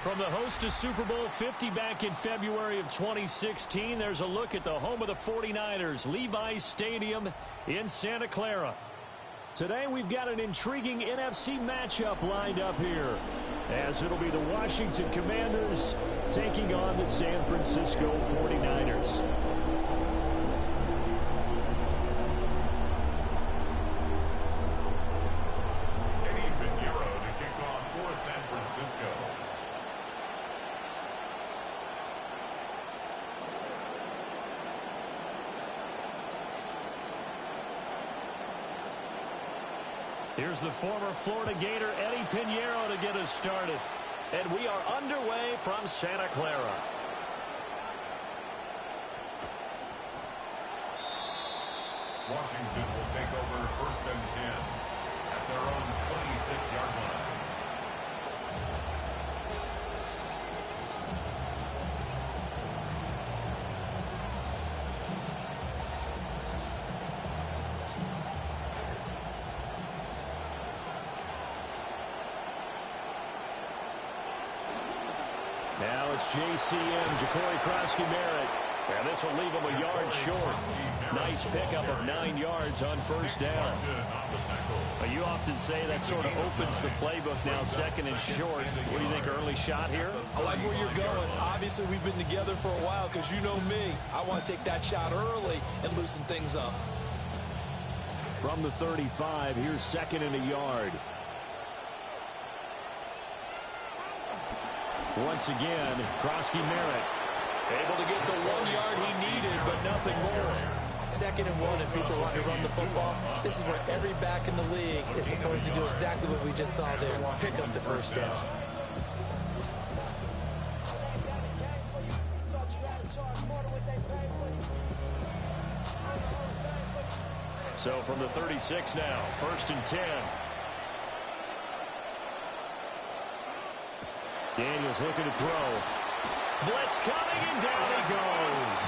From the host to Super Bowl 50 back in February of 2016, there's a look at the home of the 49ers, Levi's Stadium in Santa Clara. Today we've got an intriguing NFC matchup lined up here, as it'll be the Washington Commanders taking on the San Francisco 49ers. Here's the former Florida Gator, Eddie Pinheiro, to get us started. And we are underway from Santa Clara. Washington will take over 1st and 10 at their own 26-yard line. Now it's JCM, Ja'Cory Krosky-Merritt. And this will leave him a yard short. Nice pickup of 9 yards on 1st down. You often say that sort of opens the playbook now, 2nd and short. What do you think, early shot here? I like where you're going. Obviously, we've been together for a while because you know me. I want to take that shot early and loosen things up. From the 35, here's 2nd and a yard. Once again, Krosky-Merritt able to get the 1 yard he needed, but nothing more. 2nd and 1, if people want to run the football, this is where every back in the league is supposed to do exactly what we just saw there, pick up the 1st down. So from the 36 now, 1st and 10. Daniels looking to throw. Blitz coming, and down he goes.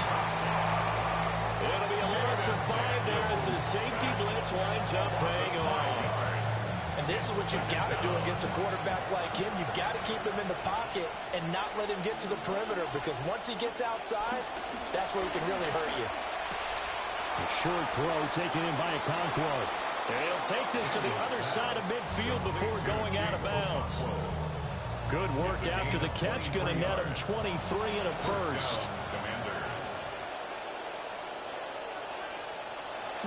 It'll be a loss of 5 there as the safety blitz winds up paying off. And this is what you've got to do against a quarterback like him. You've got to keep him in the pocket and not let him get to the perimeter, because once he gets outside, that's where he can really hurt you. A short throw taken in by Okonkwo. And he'll take this to the other side of midfield before going out of bounds. Good work after the catch, going to net him 23 and a first.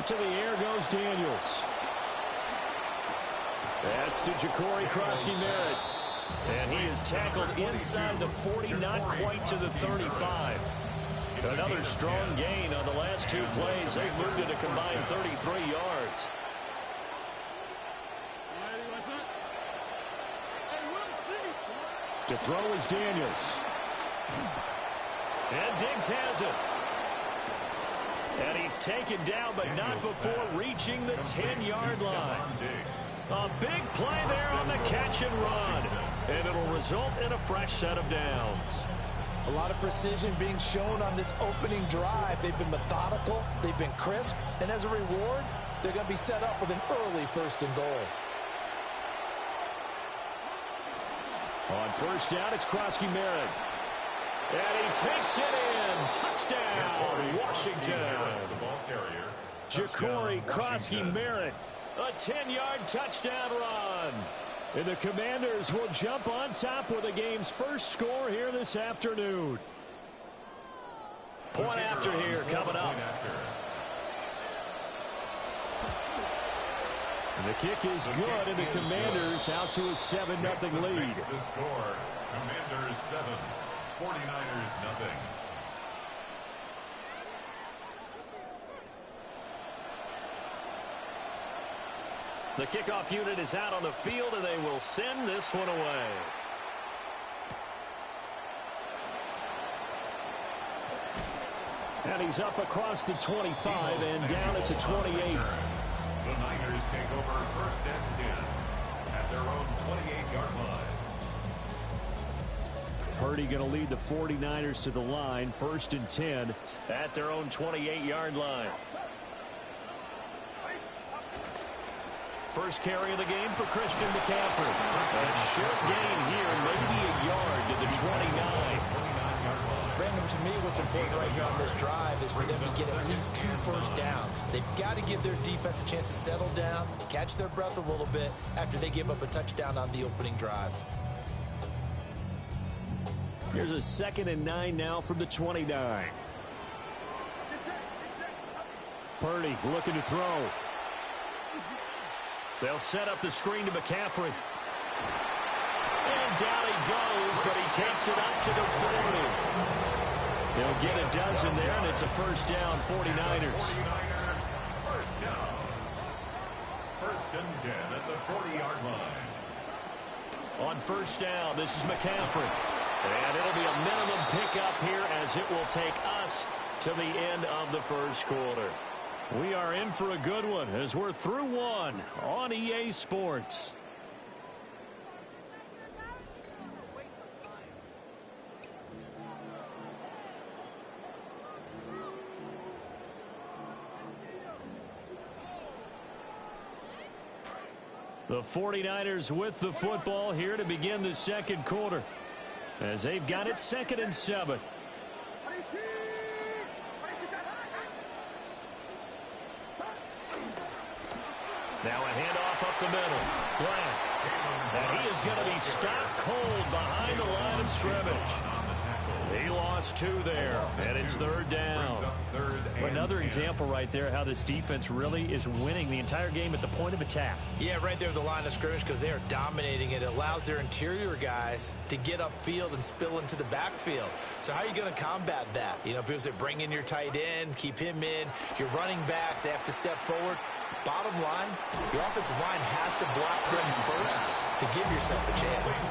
To the air goes Daniels. That's to Ja'Cory Krosky-Merritt. And he is tackled inside the 40, not quite to the 35. Another strong gain on the last 2 plays. They've moved it a combined 33 yards. To throw is Daniels. And Diggs has it. And he's taken down, but not before reaching the 10-yard line. A big play there on the catch and run. And it'll result in a fresh set of downs. A lot of precision being shown on this opening drive. They've been methodical. They've been crisp. And as a reward, they're going to be set up with an early 1st and goal. On 1st down, it's Krosky-Merritt. And he takes it in. Touchdown, Washington. Ja'Cory Krosky-Merritt. A 10-yard touchdown run. And the Commanders will jump on top with the game's first score here this afternoon. Point after here coming up. And the kick is good, and the Commanders out to a 7-0 lead. The score, Commanders 7, 49ers nothing. The kickoff unit is out on the field, and they will send this one away. And he's up across the 25 and down at the 28. The Niners take over 1st and 10 at their own 28-yard line. Purdy going to lead the 49ers to the line, 1st and 10 at their own 28-yard line. First carry of the game for Christian McCaffrey. A short gain here, maybe a yard to at the 29. Brandon, to me, what's important right here on this drive is for them to get at least 2 first downs. They've got to give their defense a chance to settle down, catch their breath a little bit after they give up a touchdown on the opening drive. Here's a 2nd and 9 now from the 29. Purdy looking to throw. They'll set up the screen to McCaffrey. And down he goes, but he takes it up to the 40. They'll get a dozen there, and it's a first down, 49ers. First down. 1st and 10 at the 40-yard line. On first down, this is McCaffrey. And it'll be a minimum pickup here as it will take us to the end of the first quarter. We are in for a good one as we're through one on EA Sports. The 49ers with the football here to begin the second quarter as they've got it 2nd and 7. Now a handoff up the middle. Black. And he is going to be stopped cold behind the line of scrimmage. He lost 2 there, and it's 3rd down. Another example right there how this defense really is winning the entire game at the point of attack. Yeah, right there at the line of scrimmage because they are dominating it. It allows their interior guys to get upfield and spill into the backfield. So how are you going to combat that? You know, because they bring in your tight end, keep him in. Your running backs, they have to step forward. Bottom line, your offensive line has to block them first to give yourself a chance.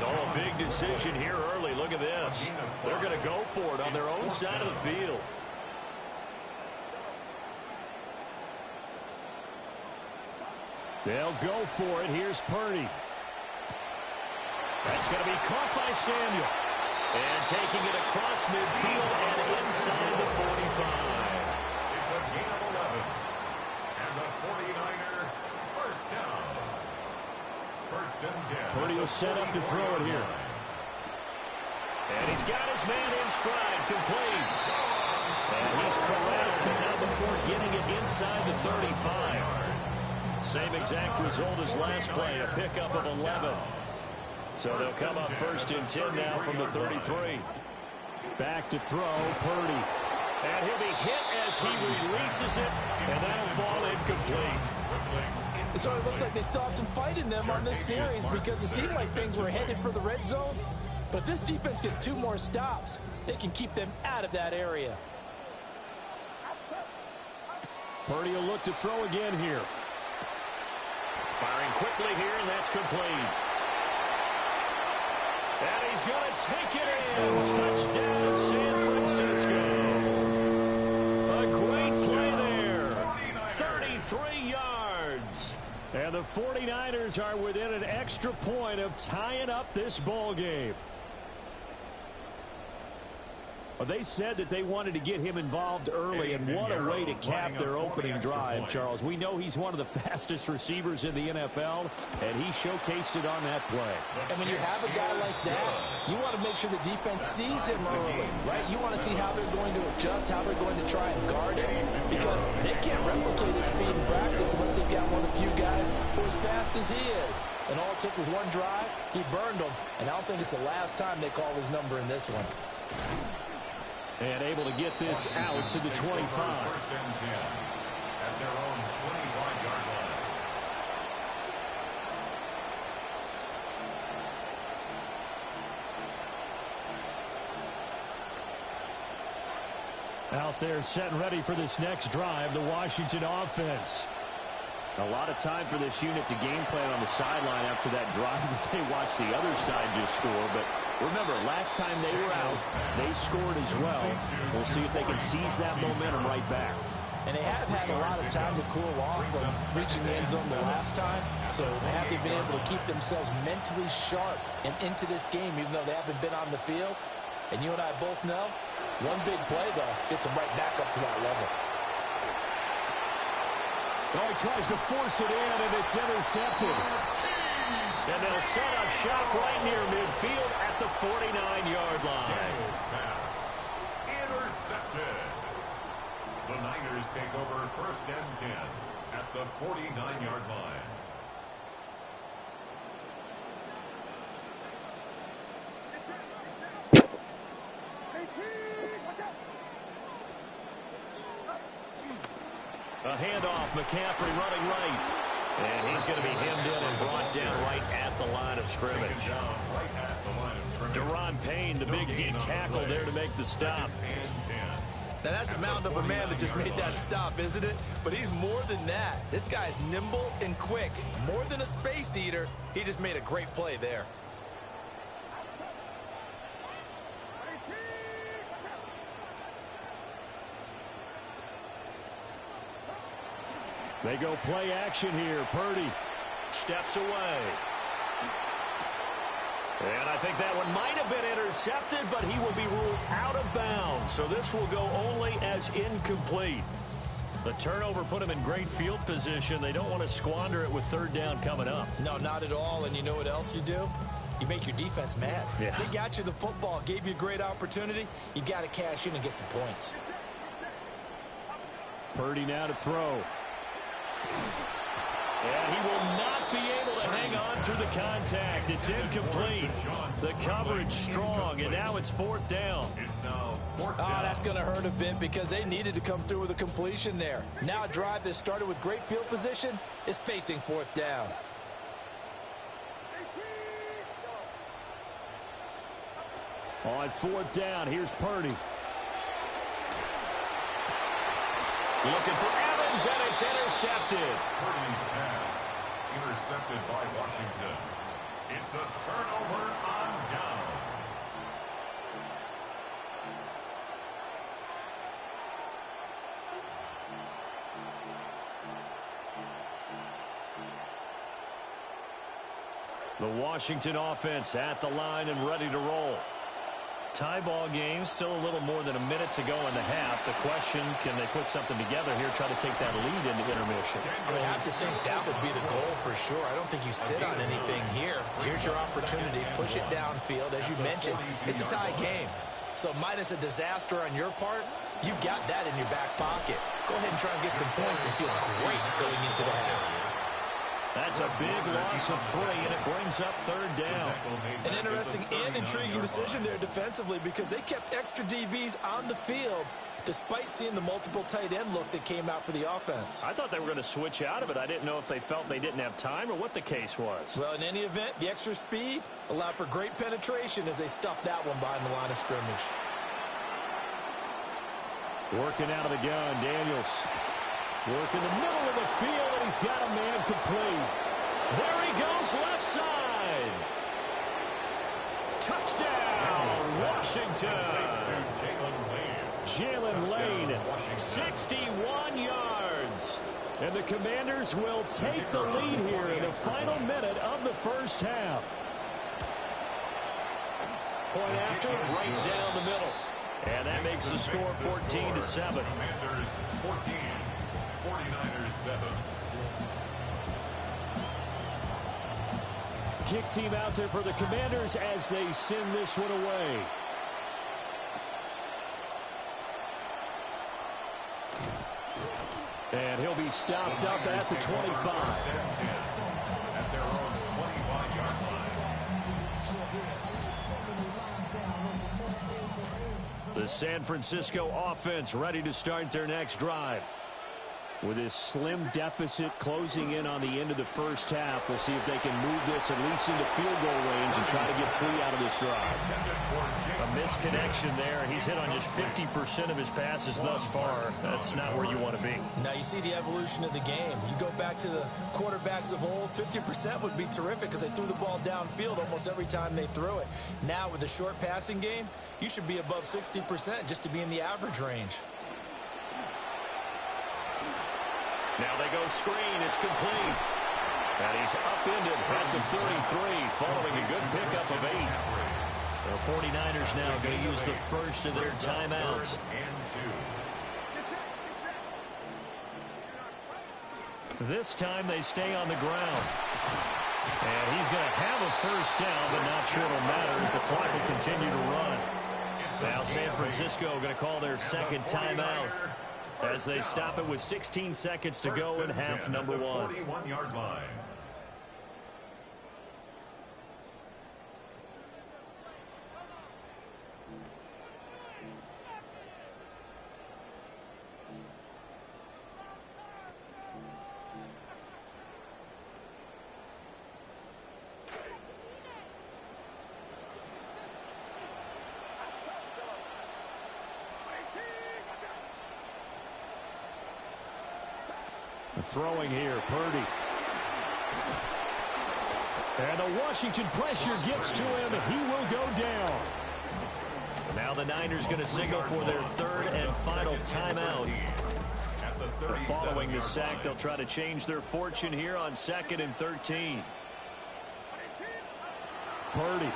Oh, a big decision here early. Look at this. They're going to go for it on their own side of the field. They'll go for it. Here's Purdy. That's going to be caught by Samuel. And taking it across midfield and inside the 45. It's a gain of 11. And the 49er first down. 1st and 10. Purdy will set up to throw it here. And he's got his man in stride, complete. And he's corralled, but now before getting it inside the 35. Same exact result as last play, a pickup of 11. So they'll come up 1st and 10 now from the 33. Back to throw, Purdy. And he'll be hit as he releases it, and that'll fall incomplete. It sort of looks like they still have some fight in them on this series because it seemed like things were headed for the red zone. But if this defense gets 2 more stops, they can keep them out of that area. Purdy will look to throw again here. Firing quickly here, and that's complete. And he's going to take it in. Touchdown, San Francisco. A great play there. 33 yards. And the 49ers are within an extra point of tying up this ball game. Well, they said that they wanted to get him involved early, and what a way to cap their opening drive, Charles. We know he's one of the fastest receivers in the NFL, and he showcased it on that play. And when you have a guy like that, you want to make sure the defense sees him early, right? You want to see how they're going to adjust, how they're going to try and guard him, because they can't replicate his speed in practice unless they've got one of the few guys who are as fast as he is. And all it took was one drive. He burned them, and I don't think it's the last time they call his number in this one. And able to get this out to the 25. 1st and 10 at their own 25-yard line. Out there set and ready for this next drive, the Washington offense. A lot of time for this unit to game plan on the sideline after that drive that they watched the other side just score. But remember, last time they were out, they scored as well. We'll see if they can seize that momentum right back. And they have had a lot of time to cool off from reaching the end zone the last time. So have they been able to keep themselves mentally sharp and into this game, even though they haven't been on the field? And you and I both know, one big play, though, gets them right back up to that level. Oh, he tries to force it in, and it's intercepted. And they'll set up shop right near midfield at the 49-yard line. Daniels pass. Intercepted. The Niners take over 1st and 10 at the 49-yard line. A handoff, McCaffrey running right. And he's going to be hemmed in and brought down right at the line of scrimmage. Deron Payne, the big D tackle there to make the stop. Now that's a mountain of a man that just made that stop, isn't it? But he's more than that. This guy's nimble and quick. More than a space eater, he just made a great play there. They go play action here. Purdy steps away. And I think that one might have been intercepted, but he will be ruled out of bounds. So this will go only as incomplete. The turnover put him in great field position. They don't want to squander it with 3rd down coming up. No, not at all. And you know what else you do? You make your defense mad. Yeah. They got you the football, gave you a great opportunity. You got to cash in and get some points. Purdy now to throw. And he will not be able to hang on through the contact. It's incomplete. The coverage strong, and now it's 4th down. It's now 4th down. Oh, that's going to hurt a bit because they needed to come through with a completion there. Now a drive that started with great field position is facing 4th down. On 4th down, here's Purdy. Looking for Evans, and it's intercepted. Purdy's pass intercepted by Washington. It's a turnover on downs. The Washington offense at the line and ready to roll. Tie ball game, still a little more than a minute to go in the half. The question, can they put something together here, try to take that lead into intermission? I would have to think that would be the goal for sure. I don't think you sit on anything here. Here's your opportunity. Push it downfield. As you mentioned, it's a tie game. So minus a disaster on your part, you've got that in your back pocket. Go ahead and try and get some points and feel great going into the half. That's a big loss of 3, and it brings up 3rd down. An interesting and intriguing decision there defensively because they kept extra DBs on the field despite seeing the multiple tight end look that came out for the offense. I thought they were going to switch out of it. I didn't know if they felt they didn't have time or what the case was. Well, in any event, the extra speed allowed for great penetration as they stuffed that one behind the line of scrimmage. Working out of the gun, Daniels. Work in the middle of the field, and he's got a man complete. There he goes, left side. Touchdown, Washington. Jalen Lane, 61 yards. And the Commanders will take the lead here in the final minute of the 1st half. Point after, right down the middle. And that makes the score 14-7. Commanders 14. 49ers 7. Kick team out there for the Commanders as they send this one away. And he'll be stopped up at the 25. At their own 25-yard line. The San Francisco offense ready to start their next drive. With this slim deficit closing in on the end of the 1st half, we'll see if they can move this at least into field goal range and try to get 3 out of this drive. A misconnection there. He's hit on just 50% of his passes thus far. That's not where you want to be. Now you see the evolution of the game. You go back to the quarterbacks of old, 50% would be terrific because they threw the ball downfield almost every time they threw it. Now with the short passing game, you should be above 60% just to be in the average range. Now they go screen. It's complete. And he's upended at the 33 following a good pickup of 8. The 49ers now going to use the first of their timeouts. This time they stay on the ground. And he's going to have a first down, but not sure it'll matter as the clock will continue to run. Now San Francisco going to call their second timeout as they stop it with 16 seconds to go in half number one. 41-yard line. Throwing here, Purdy. And the Washington pressure gets to him. He will go down. Now the Niners going to signal for their third and final timeout. Following the sack, they'll try to change their fortune here on 2nd and 13. Purdy.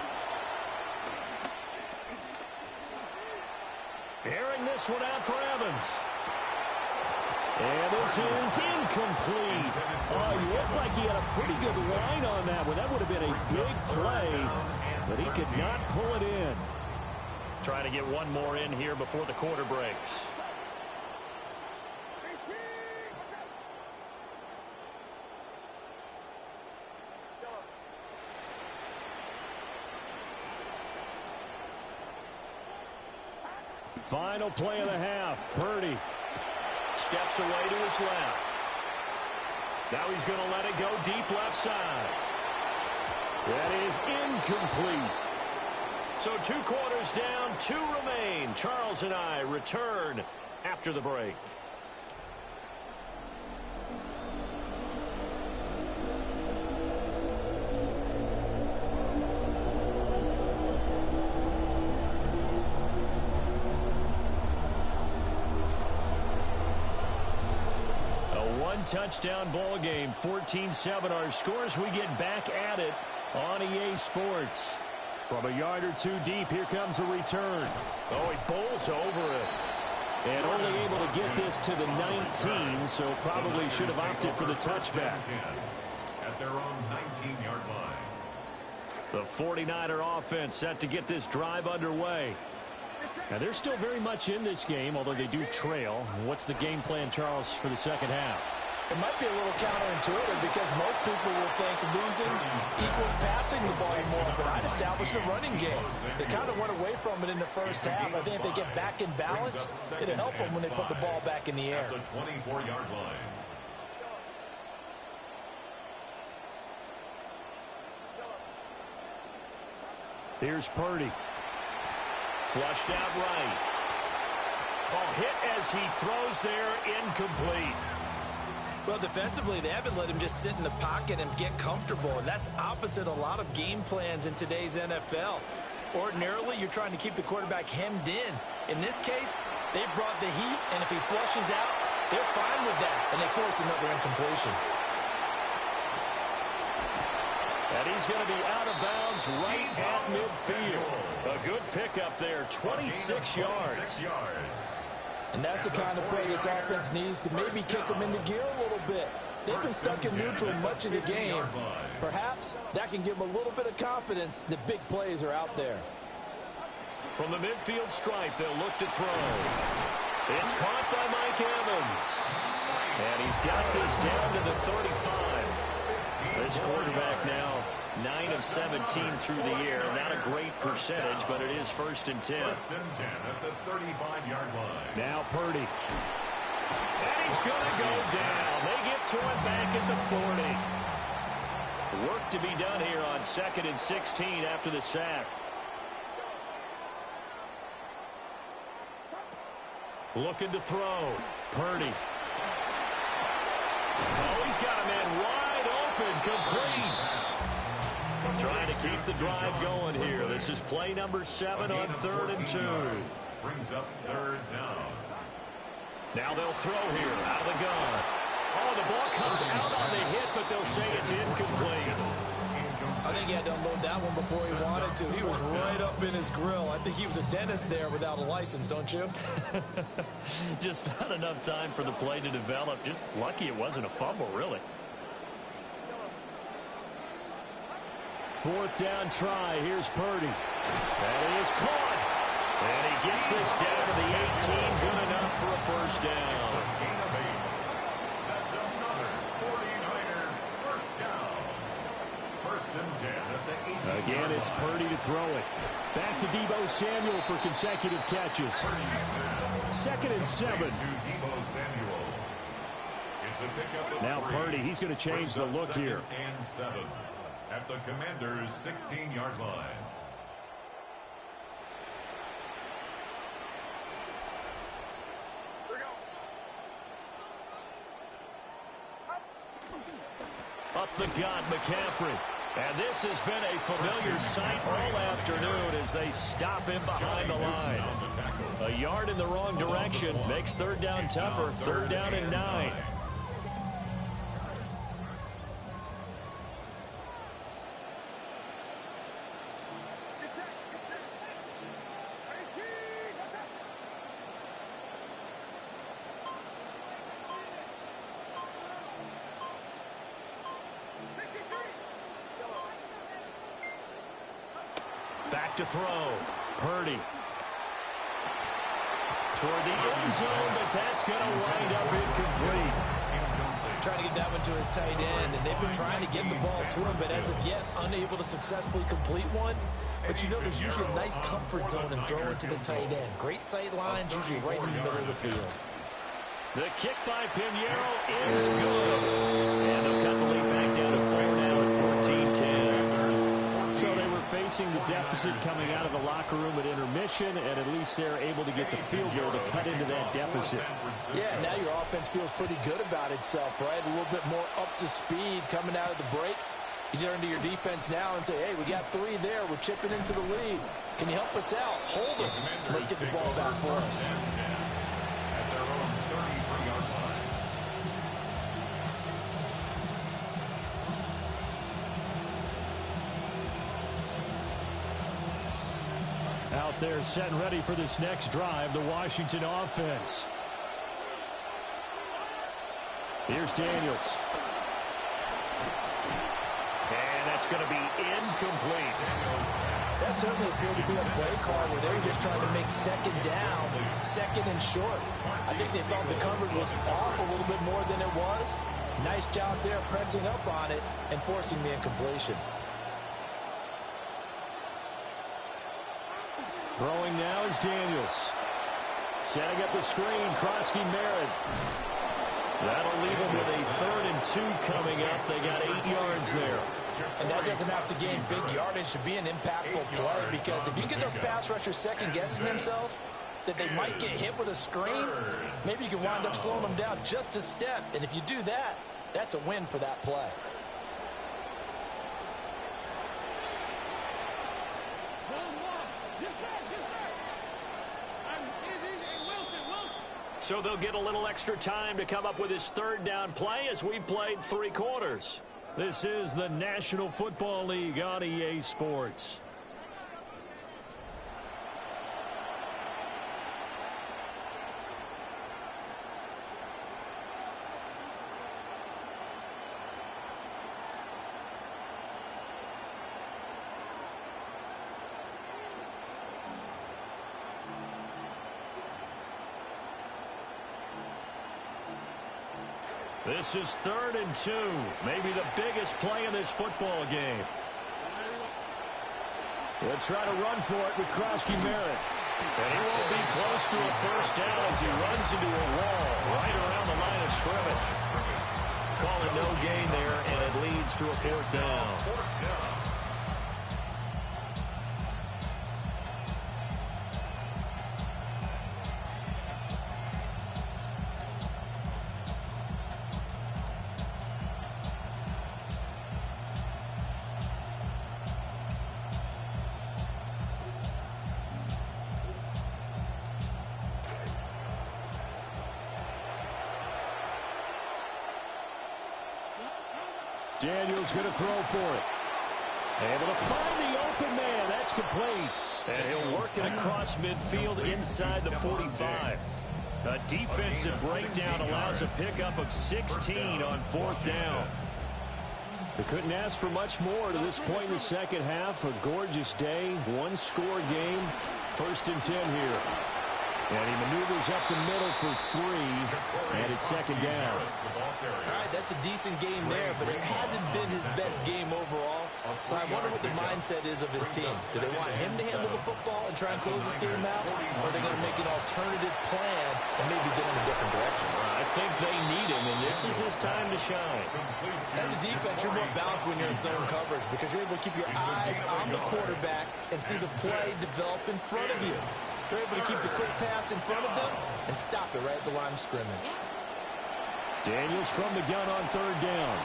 Airing this one out for Evans. And this is incomplete. Oh, he looked like he had a pretty good line on that one. That would have been a big play, but he could not pull it in. Trying to get one more in here before the quarter breaks. Final play of the half. Purdy steps away to his left. Now he's going to let it go deep left side. That is incomplete. So 2 quarters down, 2 remain. Charles and I return after the break. Touchdown ball game, 14-7 our scores. We get back at it on EA Sports. From a yard or 2 deep, here comes the return. Oh, he bowls over it. And only able to get this to the 19, so probably should have opted for the touchback. At their own 19-yard line. The 49er offense set to get this drive underway. Now, they're still very much in this game, although they do trail. What's the game plan, Charles, for the second half? It might be a little counterintuitive because most people will think losing equals passing the ball more, but I'd establish the running game. They kind of went away from it in the first half. I think if they get back in balance, it'll help them when they put the ball back in the air. At the 24-yard line. Here's Purdy. Flushed out right. Ball hit as he throws there, incomplete. Well, defensively, they haven't let him just sit in the pocket and get comfortable, and that's opposite a lot of game plans in today's NFL. Ordinarily, you're trying to keep the quarterback hemmed in. In this case, they brought the heat, and if he flushes out, they're fine with that, and they force another incompletion. And he's going to be out of bounds right at midfield. A good pickup there, 26 yards. And that's the kind of play this offense needs to maybe kick them into gear a little bit. They've been stuck in neutral much of the game. Perhaps that can give them a little bit of confidence that big plays are out there. From the midfield stripe, they'll look to throw. It's caught by Mike Evans. And he's got this down to the 35. This quarterback now 9 of 17 through the air. Not a great percentage, but it is 1st and 10. 1st and 10 at the 35-yard line. Now Purdy. And he's going to go down. They get to it back at the 40. Work to be done here on 2nd and 16 after the sack. Looking to throw. Purdy. Oh, he's got a man wide open, complete. Trying to keep the drive going here. This is play number 7 on 3rd and 2. Brings up 3rd down. Now they'll throw here out of the gun. Oh, the ball comes out on the hit, but they'll say it's incomplete. I think he had to unload that one before he wanted to. He was right up in his grill. I think he was a dentist there without a license, don't you? Just not enough time for the play to develop. Just lucky it wasn't a fumble, really. Fourth down try. Here's Purdy. And he is caught. And he gets this down to the 18. Good enough for a first down. That's another 49er first down. First and 10 at the 18. Again, it's Purdy to throw it. Back to Deebo Samuel for consecutive catches. Second and 7. Now Purdy, he's going to change the look here. And 7 at the Commanders' 16-yard line. Up the gut, McCaffrey. And this has been a familiar sight all afternoon as they stop him behind the line. A yard in the wrong direction makes third down tougher. Third down and 9. Back to throw. Purdy. Toward the end zone, but that's going to wind up incomplete. Trying to get that one to his tight end, and they've been trying to get the ball to him, but as of yet, unable to successfully complete one. But you know, there's usually a nice comfort zone in throwing to the tight end. Great sight lines, usually right in the middle of the field. The kick by Pinheiro is good. And they'll cut the lead back down to 4 now at 14-10. So they were facing the deficit coming out of the locker room at intermission, and at least they're able to get the field goal to cut into that deficit. Yeah, now your offense feels pretty good about itself, right? A little bit more up to speed coming out of the break. You turn to your defense now and say, hey, we got 3 there. We're chipping into the lead. Can you help us out? Hold them. Let's get the ball back for us. Out there set and ready for this next drive, the Washington offense. Here's Daniels. And that's going to be incomplete. That certainly appeared to be a play call where they were just trying to make second down, second and short. I think they thought the coverage was off a little bit more than it was. Nice job there pressing up on it and forcing the incompletion. Throwing now is Daniels. Setting up the screen, Krosky Merritt. That'll leave them with a 3rd and 2 coming up. They got 8 yards there. And that doesn't have to gain big yardage to be an impactful play, because if you get those pass rushers second-guessing themselves that they might get hit with a screen, maybe you can wind up slowing them down just a step. And if you do that, that's a win for that play. So they'll get a little extra time to come up with his 3rd down play as we've played 3 quarters. This is the National Football League on EA Sports. This is 3rd and 2. Maybe the biggest play in this football game. They'll try to run for it with Krosky Merritt. And he won't be close to a first down as he runs into a wall right around the line of scrimmage. Calling no gain there, and it leads to a 4th down. Daniels going to throw for it. Able to find the open man. That's complete. And he'll work it across midfield inside the 45. A defensive breakdown allows a pickup of 16 on 4th down. They couldn't ask for much more to this point in the second half. A gorgeous day, one-score game. 1st and 10 here. And he maneuvers up the middle for 3, and it's second down. All right, that's a decent game there, but it hasn't been his best game overall. So I wonder what the mindset is of his team. Do they want him to handle the football and try and close this game out? Or are they going to make an alternative plan and maybe get in a different direction? I think they need him, and this is his time to shine. As a defense, you're more balanced when you're in zone coverage because you're able to keep your eyes on the quarterback and see the play develop in front of you. You're able to keep the quick pass in front of them and stop it right at the line of scrimmage. Daniels from the gun on 3rd down.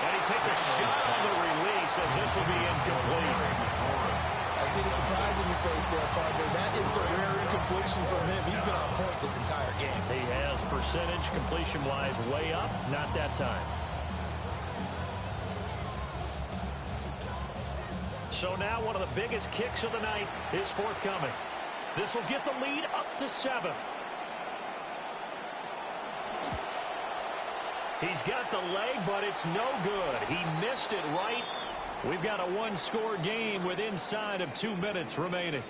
And he takes a shot on the release as this will be incomplete. I see the surprise in your face there, partner. That is a rare incompletion from him. He's been on point this entire game. He has percentage completion-wise way up. Not that time. So now one of the biggest kicks of the night is forthcoming. This will get the lead up to 7. He's got the leg, but it's no good. He missed it right. We've got a one-score game with inside of 2 minutes remaining.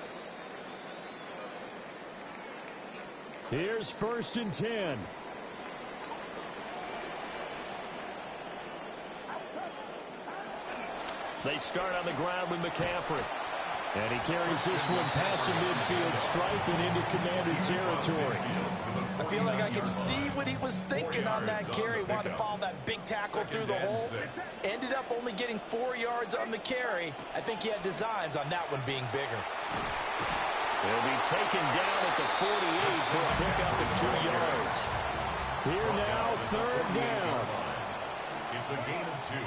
Here's 1st and 10. They start on the ground with McCaffrey. And he carries this one past the midfield stripe and into Commander territory. I feel like I can see what he was thinking on that carry. Wanted to follow that big tackle through the hole. Ended up only getting 4 yards on the carry. I think he had designs on that one being bigger. He'll be taken down at the 48 for a pickup of 2 yards. Here now, 3rd down. It's a gain of 2.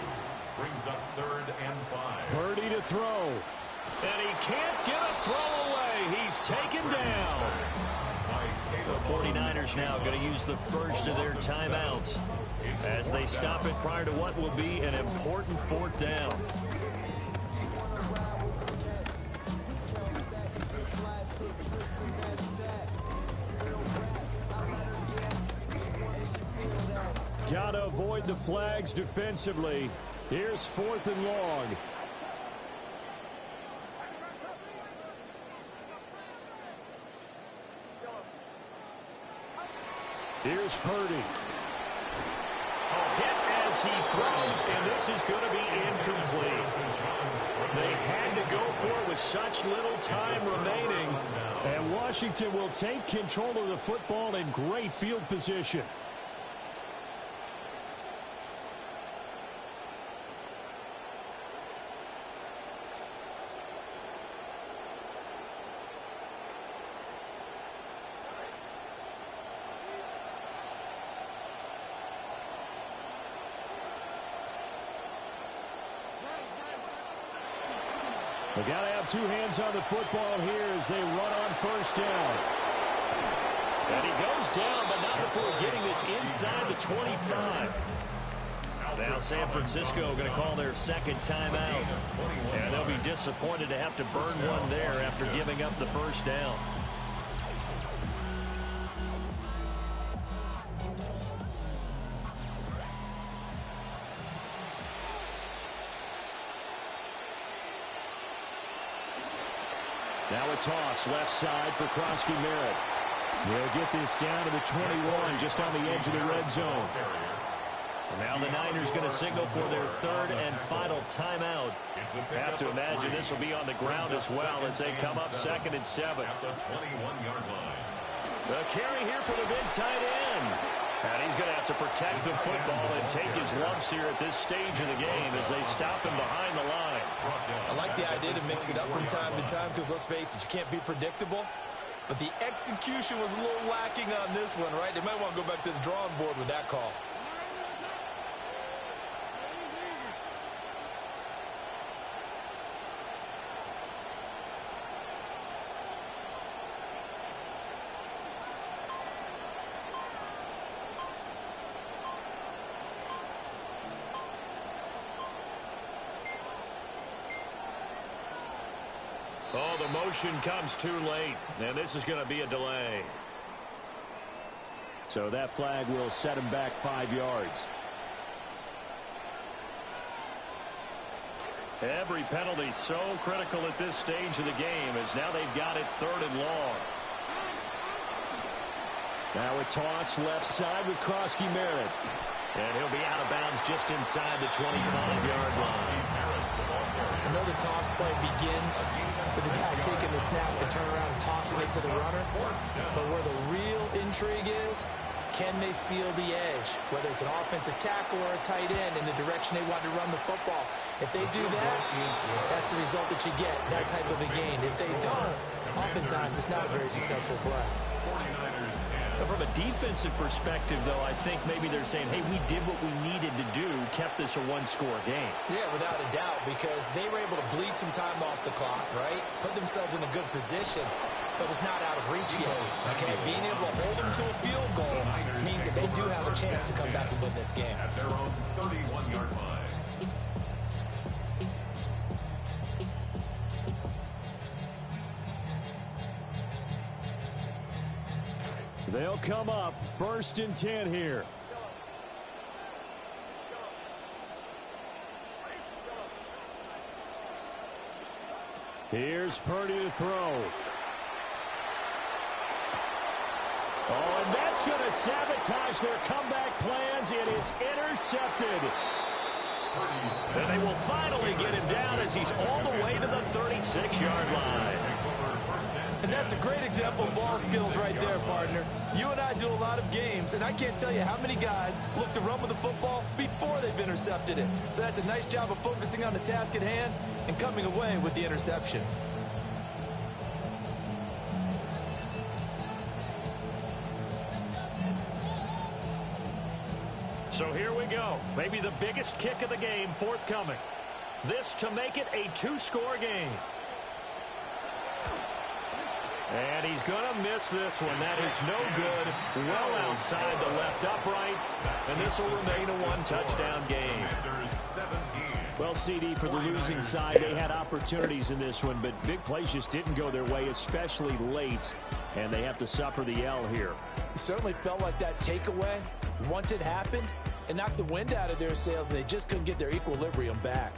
Brings up 3rd and 5. Purdy to throw. And he can't get a throw away. He's taken down. The 49ers now going to use the first of their timeouts as they stop it prior to what will be an important 4th down. Gotta avoid the flags defensively. Here's 4th and long. Here's Purdy. Hit as he throws, and this is going to be incomplete. They had to go for it with such little time remaining. And Washington will take control of the football in great field position. They got to have 2 hands on the football here as they run on 1st down. And he goes down, but not before getting this inside the 25. Now San Francisco going to call their 2nd timeout. And they'll be disappointed to have to burn one there after giving up the 1st down. Now a toss left side for Krosky Merritt. They'll get this down to the 21, just on the edge of the red zone. Now the Niners going to signal for their 3rd and final timeout. Have to imagine this will be on the ground as well as they come up 2nd and 7. The carry here for the big tight end. And he's going to have to protect the football and take his lumps here at this stage of the game as they stop him behind the line. I like the idea to mix it up from time to time because, let's face it, you can't be predictable. But the execution was a little lacking on this one, right? They might want to go back to the drawing board with that call. Oh, the motion comes too late, and this is going to be a delay. So that flag will set him back 5 yards. Every penalty so critical at this stage of the game, as now they've got it 3rd and long. Now a toss left side with Krosky-Merritt. And he'll be out of bounds just inside the 25-yard line. I know the toss play begins with the guy taking the snap to turn around and tossing it to the runner. But where the real intrigue is, can they seal the edge? Whether it's an offensive tackle or a tight end in the direction they want to run the football. If they do that, that's the result that you get, that type of a gain. If they don't, oftentimes it's not a very successful play. But from a defensive perspective, though, I think maybe they're saying, hey, we did what we needed to do, kept this a one-score game. Yeah, without a doubt, because they were able to bleed some time off the clock, right? Put themselves in a good position, but it's not out of reach yet. Okay, being able to hold them to a field goal means that they do have a chance to come back and win this game. At their own 31-yard line. They'll come up 1st and 10 here. Here's Purdy to throw. Oh, and that's going to sabotage their comeback plans. It is intercepted. And they will finally get him down as he's all the way to the 36-yard line. And that's a great example of ball skills right there, partner. You and I do a lot of games, and I can't tell you how many guys look to run with the football before they've intercepted it. So that's a nice job of focusing on the task at hand and coming away with the interception. So here we go. Maybe the biggest kick of the game forthcoming. This to make it a 2-score game. And he's going to miss this one. That is no good. Well outside the left upright. And this will remain a 1-touchdown game. Well, CD, for the losing side, they had opportunities in this one, but big plays just didn't go their way, especially late. And they have to suffer the L here. It certainly felt like that takeaway, once it happened, it knocked the wind out of their sails, and they just couldn't get their equilibrium back.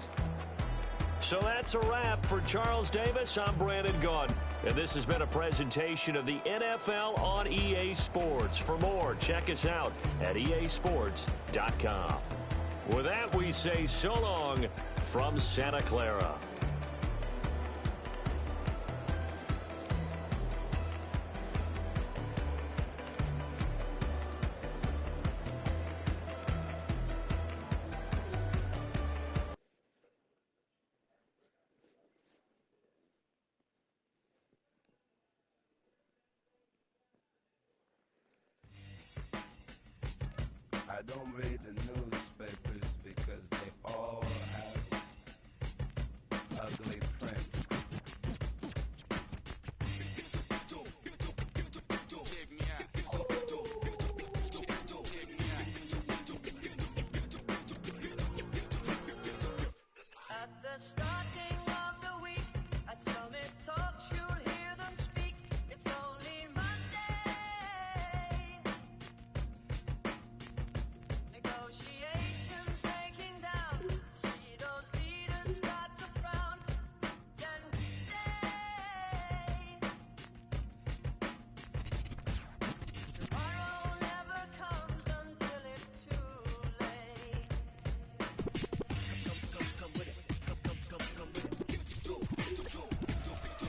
So that's a wrap for Charles Davis. I'm Brandon Gaudin. And this has been a presentation of the NFL on EA Sports. For more, check us out at easports.com. With that, we say so long from Santa Clara. I don't read the newspapers because they all have ugly prints. At the starting of the week, at Summit Talks, you'll hear them speak. It's only Monday. Negotiations breaking down. See those leaders start to frown. Can we stay? Tomorrow never comes until it's too late.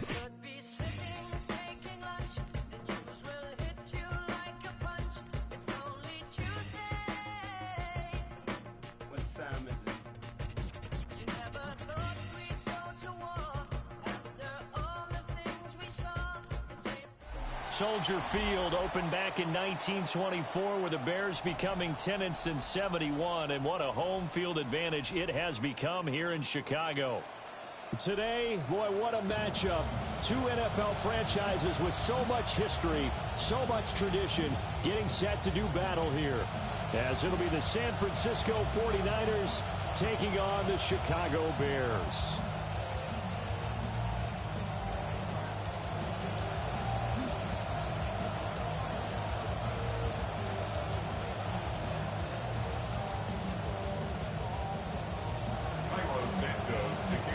Could be sitting, taking lunch, the news will hit you like a punch. It's only Tuesday. What time is it? You never thought we'd go to war after all the things we saw. It's Soldier Field opened back in 1924 with the Bears becoming tenants in 71, and what a home field advantage it has become here in Chicago. Today, boy, what a matchup. Two NFL franchises with so much history, so much tradition, getting set to do battle here. As it'll be the San Francisco 49ers taking on the Chicago Bears. Santos to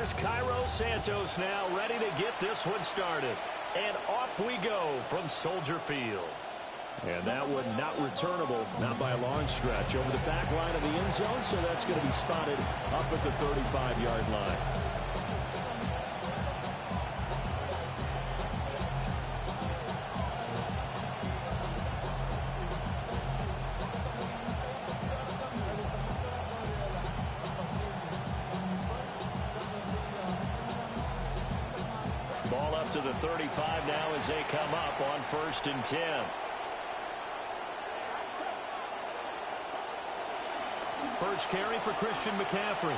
Here's Cairo Santos now ready to get this one started. And off we go from Soldier Field. And that one not returnable, not by a long stretch, over the back line of the end zone, so that's going to be spotted up at the 35-yard line. Ball up to the 35 now as they come up on 1st and 10. First carry for Christian McCaffrey.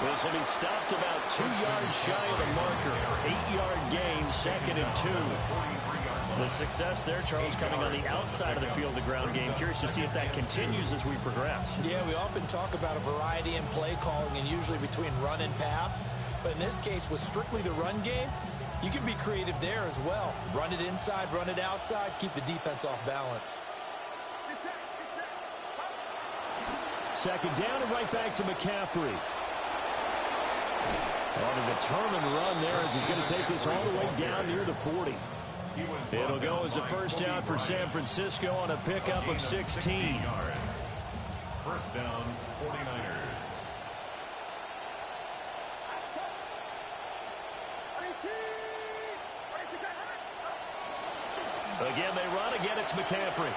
This will be stopped about 2 yards shy of the marker. 8-yard gain, 2nd and 2. The success there, Charles, coming on the outside of the field, the ground game. Curious to see if that continues as we progress. Yeah, we often talk about a variety in play calling and usually between run and pass. But in this case, with strictly the run game, you can be creative there as well. Run it inside, run it outside, keep the defense off balance. 2nd down and right back to McCaffrey. On a determined run there as he's going to take this all the way down near the 40. It'll go as a first down for San Francisco on a pickup of 16. First down, 49ers. Again, they run. Again, it's McCaffrey.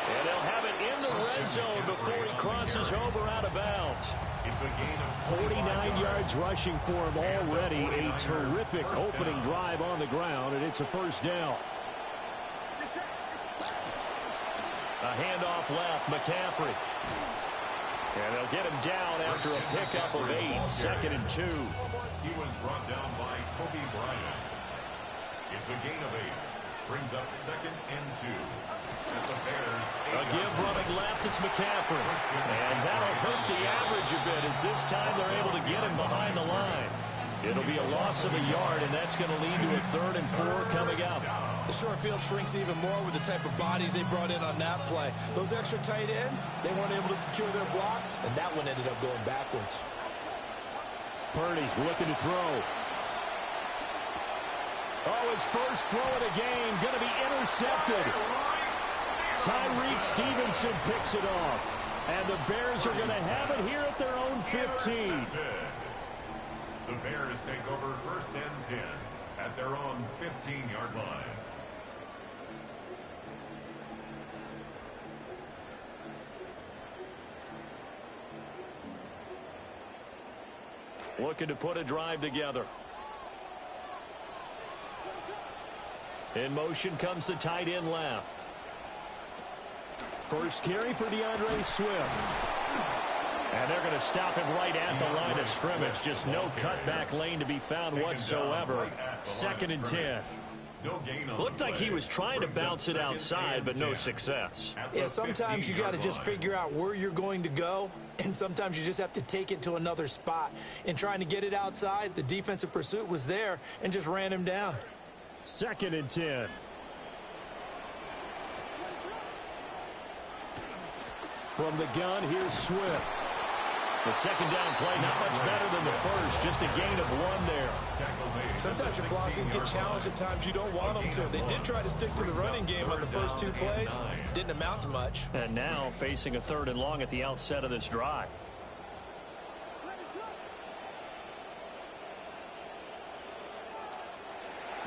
And they'll have it in the red zone before he crosses over out of bounds. It's a gain of 49 yards rushing for him already. A terrific opening drive on the ground, and it's a first down. A handoff left, McCaffrey. And they'll get him down after a pickup of 8, 2nd and 2. He was brought down by Kobe Bryant. It's a gain of 8. Brings up 2nd and 2. At the Bears. A give running left, it's McCaffrey. And that'll hurt the average a bit as this time they're able to get him behind the line. It'll be a loss of a yard, and that's going to lead to a 3rd and 4 coming up. The short field shrinks even more with the type of bodies they brought in on that play. Those extra tight ends, they weren't able to secure their blocks, and that one ended up going backwards. Purdy looking to throw. Oh, his first throw of the game going to be intercepted. Tyreek Stevenson picks it off. And the Bears are going to have it here at their own 15. The Bears take over 1st and 10 at their own 15-yard line. Looking to put a drive together. In motion comes the tight end left. First carry for DeAndre Swift. And they're going to stop him right at the line of scrimmage. Just no cutback lane to be found whatsoever. 2nd and 10. Looked like he was trying to bounce it outside, but no success. Yeah, sometimes you got to just figure out where you're going to go, and sometimes you just have to take it to another spot. In trying to get it outside, the defensive pursuit was there and just ran him down. 2nd and 10. From the gun, here's Swift. The 2nd down play, not much better than the first, just a gain of 1 there. Sometimes your velocities get challenged at times you don't want them to. They did try to stick to the running game on the first 2 plays. Didn't amount to much. And now facing a 3rd and long at the outset of this drive.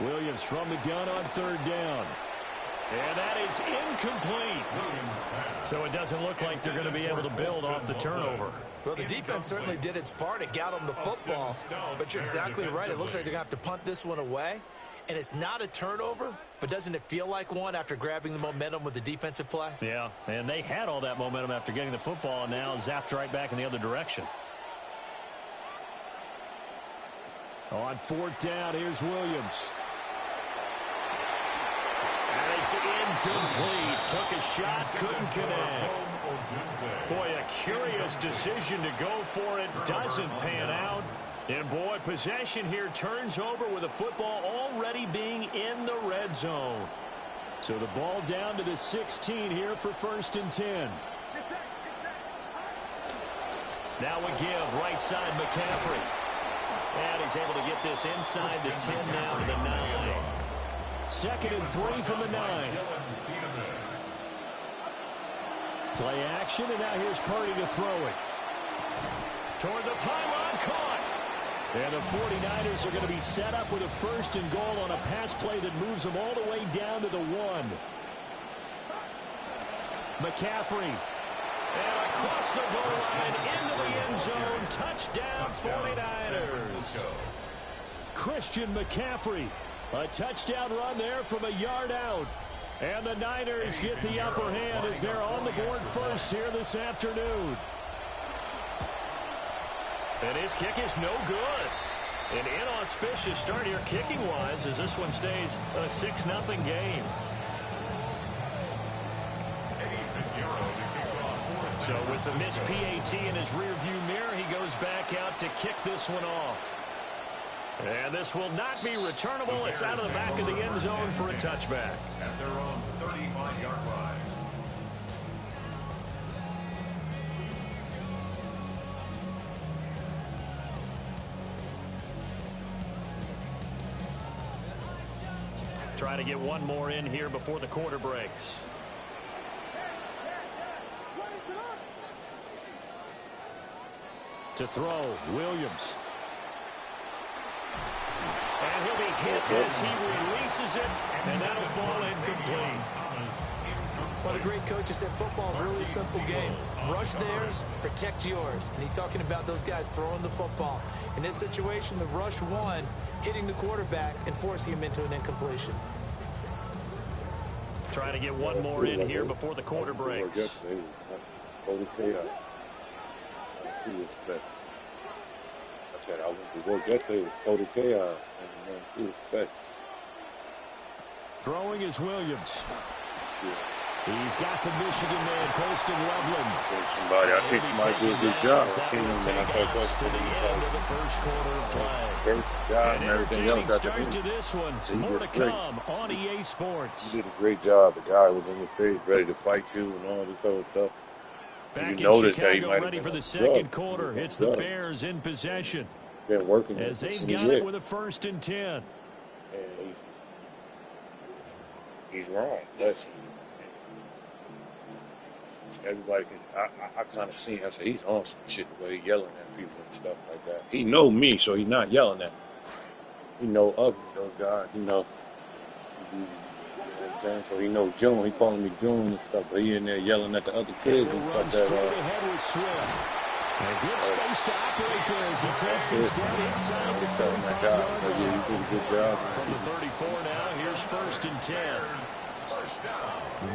Williams from the gun on 3rd down. And that is incomplete. So it doesn't look like they're going to be able to build off the turnover. Well, the defense certainly did its part. It got them the football. But you're exactly right. It looks like they're going to have to punt this one away. And it's not a turnover, but doesn't it feel like one after grabbing the momentum with the defensive play? Yeah, and they had all that momentum after getting the football, and now zapped right back in the other direction. On 4th down, here's Williams. And it's incomplete. Took a shot, couldn't connect. Boy, a curious decision to go for it. Doesn't pan out. And, boy, possession here turns over with the football already being in the red zone. So the ball down to the 16 here for 1st and 10. Now a give, right side McCaffrey. And he's able to get this inside the 10 now to the 9. 2nd and 3 from the 9. Play action, and now here's Purdy to throw it. Toward the pylon, caught. And the 49ers are going to be set up with a 1st and goal on a pass play that moves them all the way down to the 1. McCaffrey. And across the goal line, into the end zone. Touchdown, 49ers. Christian McCaffrey. A touchdown run there from a yard out. And the Niners get the upper hand as they're on the board first here this afternoon. And his kick is no good. An inauspicious start here kicking-wise as this one stays a 6-0 game. So with the missed PAT in his rearview mirror, he goes back out to kick this one off. And this will not be returnable. It's out of the back of the end zone for a touchback. At their own 35-yard line. Try to get one more in here before the quarter breaks. To throw, Williams. And he'll be hit as he releases it, and that'll fall incomplete. Well, the great coaches said football is a really simple game. Rush theirs, protect yours. And he's talking about those guys throwing the football. In this situation, the rush one, hitting the quarterback and forcing him into an incompletion. Trying to get one more in here before the quarter breaks. I said I went to work yesterday with total chaos and respect. Throwing is Williams. Yeah. He's got the Michigan man, Colston Loveland. I see somebody do a good job. I seen him and I thought that's to the end of the first quarter of play. first job and everything else. Start to this one. So more to come on EA Sports. He did a great job. The guy was in your face, ready to fight you and all this other stuff. Back you in that he Chicago, might ready have for been the a second drug. quarter. It's the Bears in possession. Been working as they've since got he it with a 1st and 10. And he's wrong. Listen, everybody can. I kind of see. I say he's on some shit the way he yelling at people and stuff like that. He know me, so he's not yelling at me. He know of me, those guys. He know. You know what I'm saying? So he know June. He calling me June and stuff, but he in there yelling at the other kids and stuff. Straight ahead with Swift. A good space to operate there as he takes his step inside the 35-yard line. Yeah, he did a good job. From the 34 now, here's 1st and 10.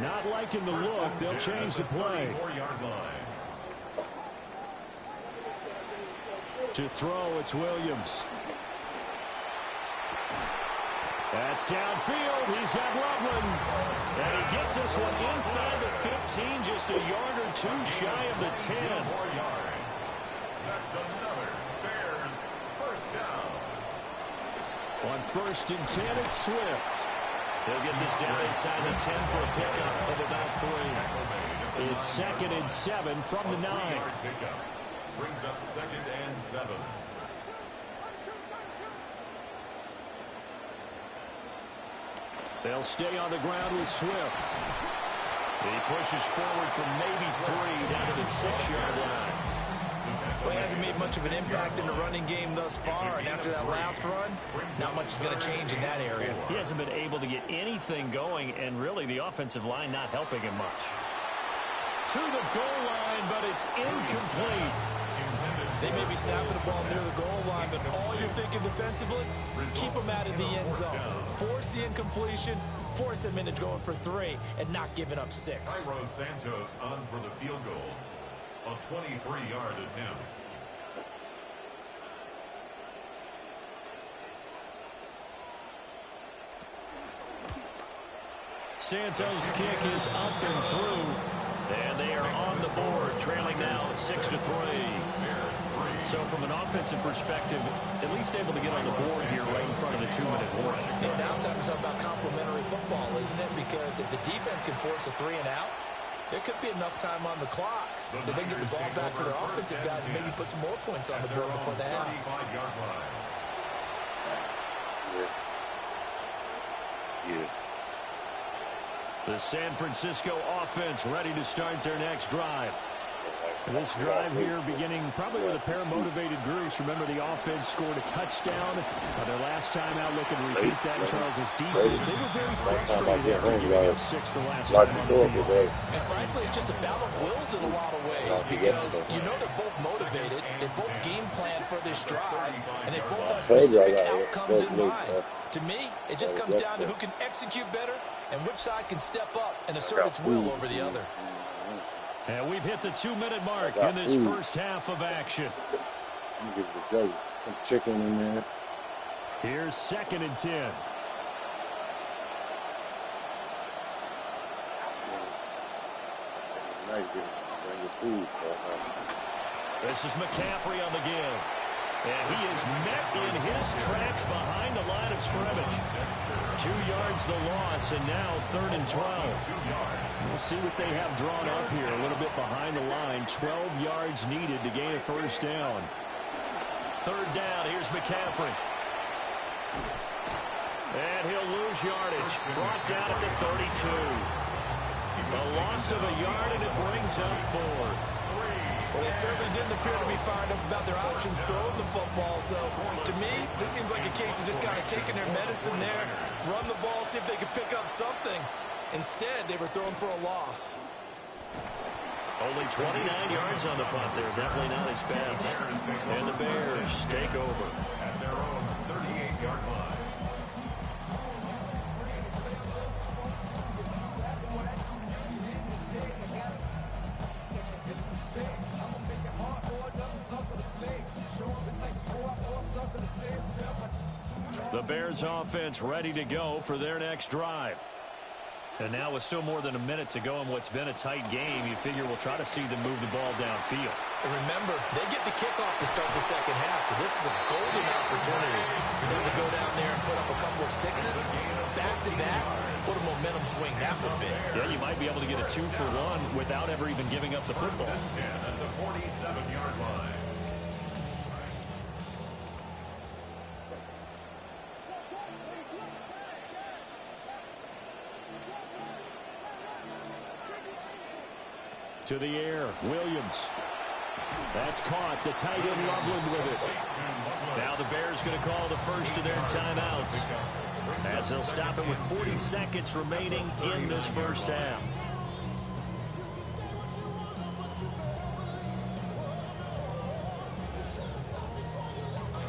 Not liking the look. They'll change the play. To throw, it's Williams. That's downfield. He's got Loveland. And he gets this one inside the 15, just a yard or two shy of the 10. That's another Bears first down. On 1st and 10, it's Swift. They'll get this down inside the 10 for a pickup of about 3. It's 2nd and 7 from the 9. Brings up 2nd and 7. They'll stay on the ground with Swift. He pushes forward from maybe 3 down to the 6-yard line. Well, he hasn't made much of an impact in the running game thus far, and after that last run, not much is going to change in that area. He hasn't been able to get anything going, and really the offensive line not helping him much. To the goal line, but it's incomplete. They may be snapping the ball near the goal line, but all you're thinking defensively, keep them out of the end zone. Force the incompletion, force them into going for 3, and not giving up 6. Cairo Santos on for the field goal. A 23-yard attempt. Santos' kick is up and through. And they are on the board, trailing now 6-3. So from an offensive perspective, at least able to get on the board here right in front of the 2-minute warning. Yeah, now it's time to talk about complementary football, isn't it? Because if the defense can force a 3 and out, there could be enough time on the clock that they get the ball back for their offensive guys and maybe put some more points on the board before the half. Yeah. The San Francisco offense ready to start their next drive. This drive here beginning probably with a pair of motivated groups. Remember, the offense scored a touchdown. Their last time out, looking to repeat that in Charles' defense. They were very frustrated after giving up 6 the last time on the field. And frankly, it's just a battle of wills in a lot of ways because you know they're both motivated. They both game plan for this drive, and they both have specific outcomes in mind. To me, it just comes down to who can execute better and which side can step up and assert its will over the other. And we've hit the 2-minute mark in this first half of action. Let me get the jelly. Some chicken in there. Here's 2nd and 10. Nice, bring your food. This is McCaffrey on the give. And he is met in his tracks behind the line of scrimmage. 2 yards the loss, and now 3rd and 12. We'll see what they have drawn up here. A little bit behind the line. 12 yards needed to gain a first down. 3rd down. Here's McCaffrey. And he'll lose yardage. Brought down at the 32. A loss of a yard, and it brings up 4th. Well, they certainly didn't appear to be fired up about their options throwing the football. So, to me, this seems like a case of just kind of taking their medicine there, run the ball, see if they could pick up something. Instead, they were throwing for a loss. Only 29 yards on the punt there. Definitely not his best. And the Bears take over At their own 38-yard line. The Bears offense ready to go for their next drive. And now with still more than a minute to go in what's been a tight game, you figure we'll try to see them move the ball downfield. And remember, they get the kickoff to start the second half, so this is a golden opportunity for them to go down there and put up a couple of sixes back-to-back. What a momentum swing that would be. Yeah, you might be able to get a 2-for-1 without ever even giving up the football. 10 at the 47-yard line. To the air, Williams. That's caught. The tight end Loveland with it. Now the Bears going to call the first of their timeouts, as they'll stop it with 40 seconds remaining in this first half.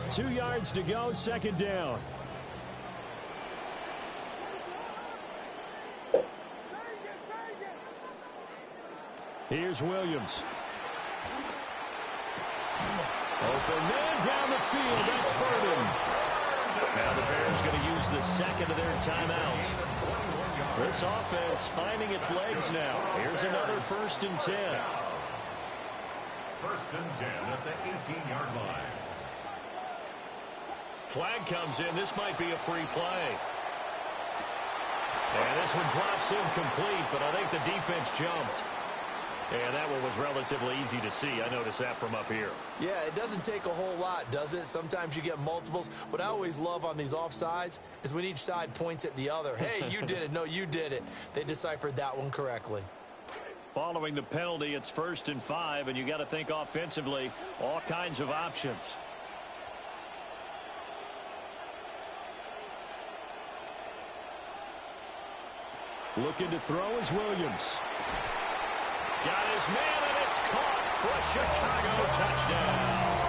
Two yards to go, 2nd down. Here's Williams. Open man down the field. That's Burden. Now the Bears going to use the 2nd of their timeouts. This offense finding its legs now. Here's another 1st and 10. 1st and 10 at the 18-yard line. Flag comes in. This might be a free play. And this one drops incomplete, but I think the defense jumped. And that one was relatively easy to see. I noticed that from up here. Yeah, it doesn't take a whole lot, does it? Sometimes you get multiples. What I always love on these offsides is when each side points at the other. Hey, you did it. No, you did it. They deciphered that one correctly. Following the penalty, it's 1st and 5, and you got to think offensively, all kinds of options. Looking to throw is Williams. Got his man, and it's caught for a Chicago touchdown.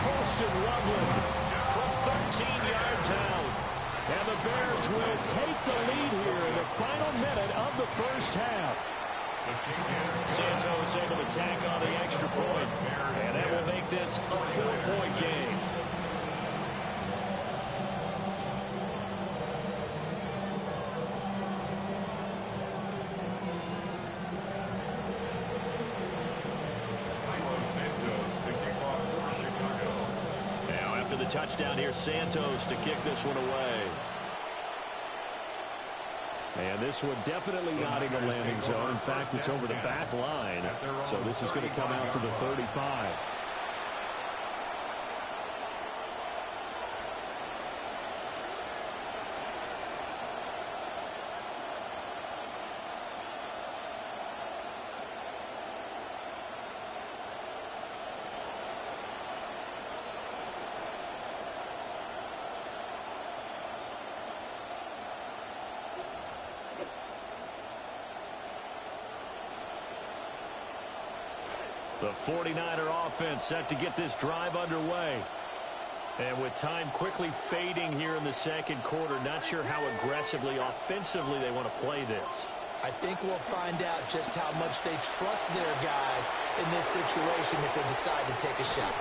Colston Loveland from 13 yards out. And the Bears will take the lead here in the final minute of the first half. Santos able to tack on the extra point, and that will make this a 4-point game. the touchdown here. Santos to kick this one away. And this one definitely not in the landing zone. In fact, it's over the back line. So this is going to come out to the 35. The 49er offense set to get this drive underway. And with time quickly fading here in the second quarter, not sure how aggressively, offensively they want to play this. I think we'll find out just how much they trust their guys in this situation if they decide to take a shot.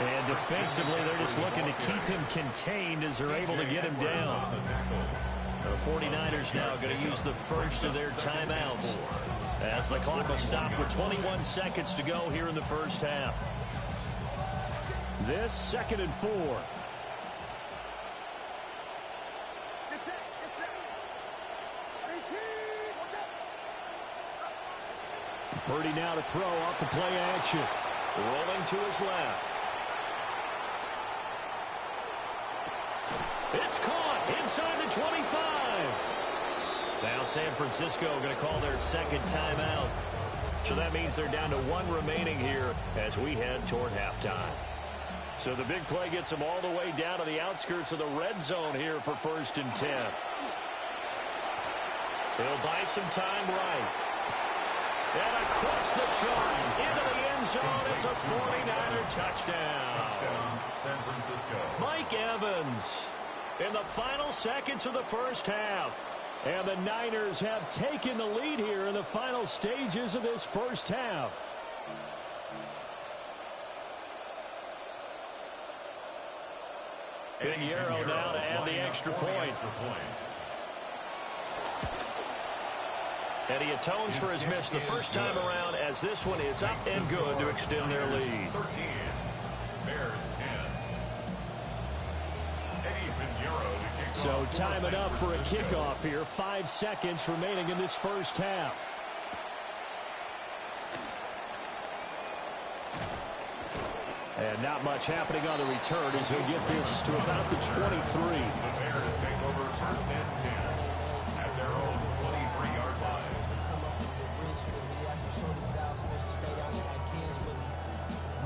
And defensively, they're just looking to keep him contained as they're able to get him down. The 49ers now going to use the first of their timeouts, as the clock will stop with 21 seconds to go here in the first half. This 2nd and 4. Purdy now to throw off the play action. Rolling to his left. It's caught inside the 25. Now San Francisco going to call their second timeout. So that means they're down to 1 remaining here as we head toward halftime. So the big play gets them all the way down to the outskirts of the red zone here for 1st and 10. He'll buy some time right. And across the chalk into the end zone. It's a 49er touchdown. Touchdown, San Francisco. Mike Evans in the final seconds of the first half. And the Niners have taken the lead here in the final stages of this first half. Big Euro now to add the extra point. And he atones for his miss the first time around, as this one is up and good to extend their lead. 13, Bears 10. So time it up for a kickoff here. 5 seconds remaining in this first half. And not much happening on the return as he'll get this to about the 23. The Bears take over 1st and 10 at their own 23-yard line.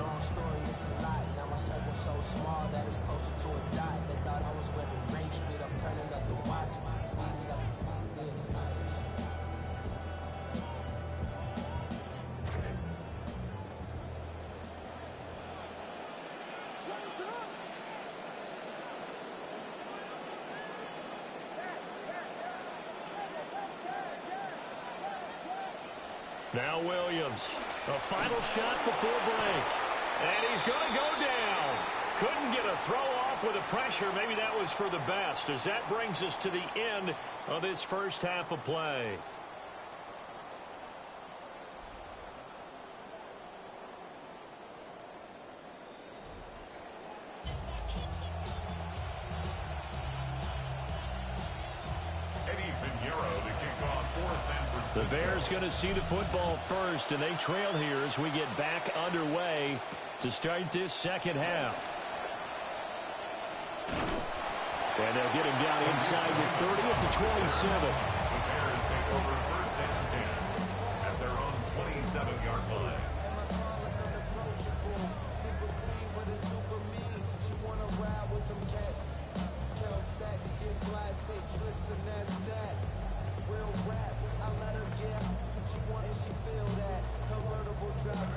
Long story, it's a lot. Now my circle's so small that it's closer to a dot. They thought I was wearing Rain Street. I'm turning up the watch. Speeding up. Now Williams, a final shot before break. And he's going to go down. Couldn't get a throw off with the pressure. Maybe that was for the best, as that brings us to the end of this first half of play. The Bears going to see the football first, and they trail here as we get back underway to start this second half. And they'll get him down inside the 30 at the 27. The Bears take over 1st and 10 at their own 27-yard line.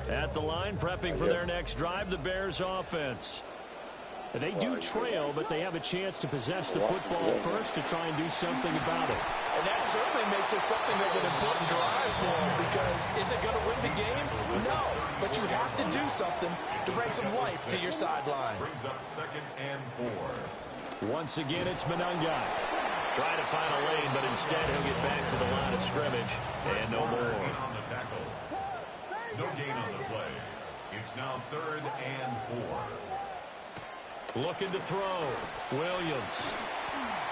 At the line, prepping for their next drive, the Bears offense. And they do trail, but they have a chance to possess the football first to try and do something about it. And that certainly makes it something of an important drive for them, because is it going to win the game? No, but you have to do something to bring some life to your sideline. Brings up 2nd and 4. Once again, it's Monangai. Trying to find a lane, but instead he'll get back to the line of scrimmage. And no more. On the tackle. No gain on the play. It's now 3rd and 4. Looking to throw. Williams.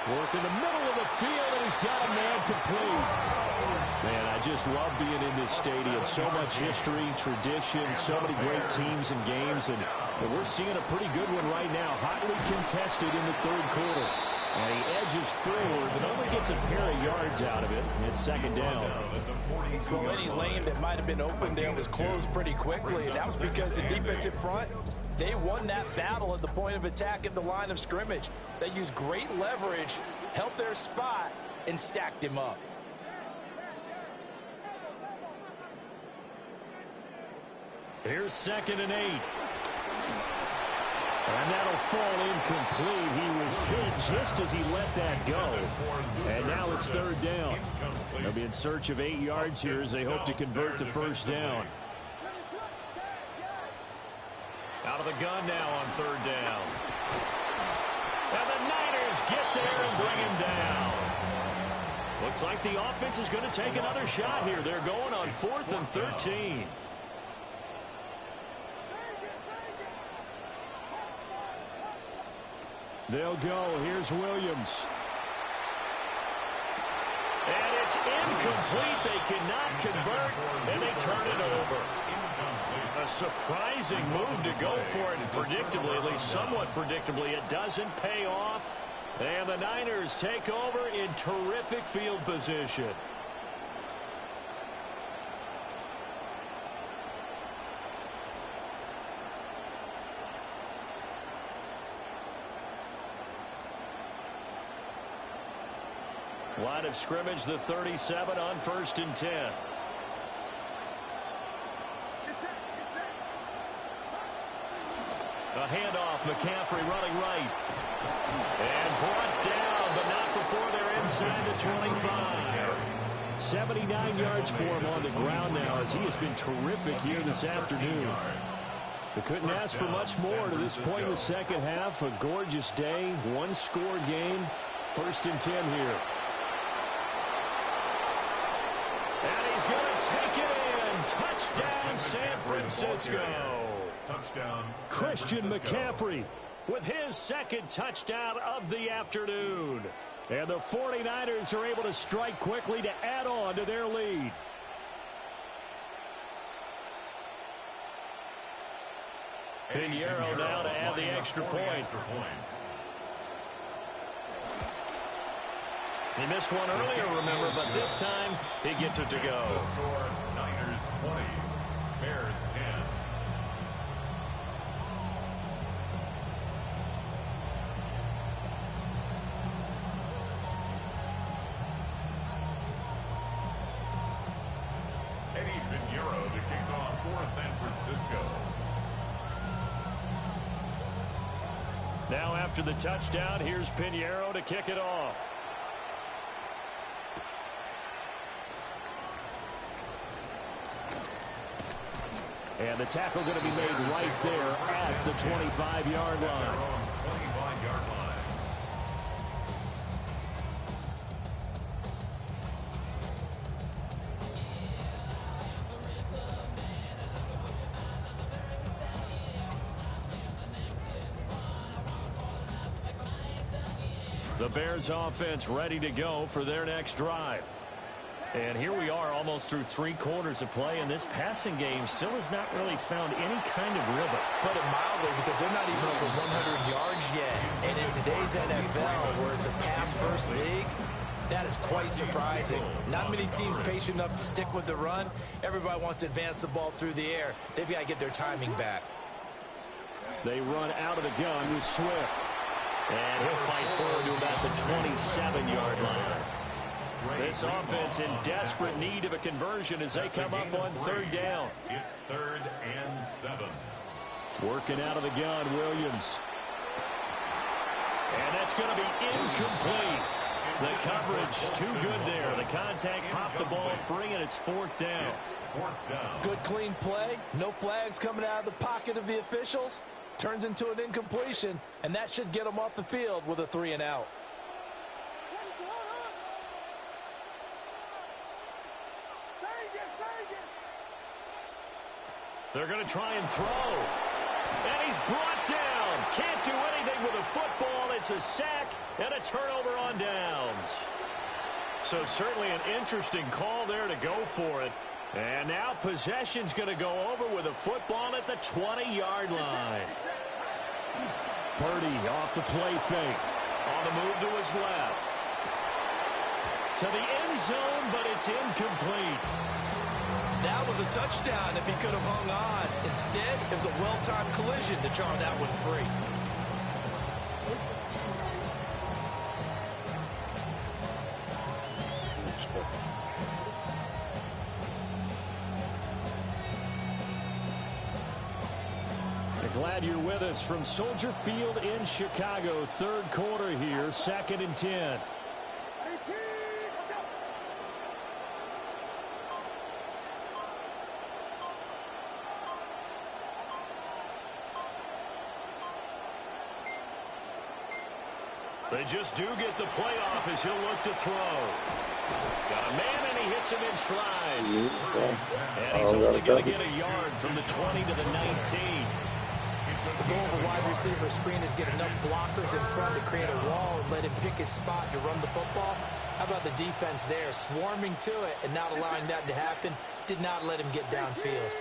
Working the middle of the field, and he's got a man complete. Man, I just love being in this stadium. So much history, tradition, so many great teams and games, and we're seeing a pretty good one right now. Hotly contested in the third quarter. And he edges forward, but only gets a pair of yards out of it. It's second down. Well, any lane that might have been open there was closed pretty quickly, and that was because the defensive front, they won that battle at the point of attack at the line of scrimmage. They used great leverage, held their spot, and stacked him up. Here's 2nd and 8. And that'll fall incomplete. He was hit just as he let that go. And now it's 3rd down. They'll be in search of 8 yards here as they hope to convert the first down. Out of the gun now on 3rd down. And the Niners get there and bring him down. Looks like the offense is going to take another shot here. They're going on 4th and 13. They'll go. Here's Williams. And it's incomplete. They cannot convert, and they turn it over. A surprising move to go for it, and predictably, at least somewhat predictably, it doesn't pay off. And the Niners take over in terrific field position. Line of scrimmage, the 37 on 1st and 10. A handoff, McCaffrey running right. And brought down, but not before they're inside the 25. 79 yards for him on the ground now, as he has been terrific here this afternoon. They couldn't ask for much more to this point in the second half. A gorgeous day, one-score game. 1st and 10 here. And he's going to take it in. Touchdown, San Francisco. Touchdown, Christian McCaffrey with his 2nd touchdown of the afternoon. And the 49ers are able to strike quickly to add on to their lead. Pinheiro now to add the extra point. He missed one earlier, remember, but this time he gets it to go. Score, Niners 20, Bears 10. Eddie Pinheiro to kick off for San Francisco. Now after the touchdown, here's Pinheiro to kick it off. And the tackle going to be made right there at the 25-yard line. 25-yard line. The Bears offense ready to go for their next drive. And here we are almost through 3 quarters of play, and this passing game still has not really found any kind of rhythm. Put it mildly, because they're not even over 100 yards yet. And in today's NFL, where it's a pass-first league, that is quite surprising. Not many teams patient enough to stick with the run. Everybody wants to advance the ball through the air. They've got to get their timing back. They run out of the gun with Swift. And he'll fight forward to about the 27-yard line. This offense in desperate need of a conversion as they come up on 3rd down. It's 3rd and 7. Working out of the gun, Williams. And that's going to be incomplete. The coverage too good there. The contact popped the ball free, and it's 4th down. Good clean play. No flags coming out of the pocket of the officials. Turns into an incompletion, and that should get them off the field with a 3-and-out. They're going to try and throw. And he's brought down. Can't do anything It's a sack and a turnover on downs. So certainly an interesting call there to go for it. And now possession's going to go over with a football at the 20-yard line. Purdy off the play fake. On the move to his left. To the end zone, but it's incomplete. That was a touchdown if he could have hung on. Instead, it was a well-timed collision to jar that one free. Glad you're with us from Soldier Field in Chicago. Third quarter here, 2nd and 10. They just do get the playoff as he'll look to throw. Got a man, and he hits him in stride. And he's only going to get a yard from the 20 to the 19. The goal of a wide receiver screen is get enough blockers in front to create a wall and let him pick his spot to run the football. How about the defense there, swarming to it and not allowing that to happen? Did not let him get downfield.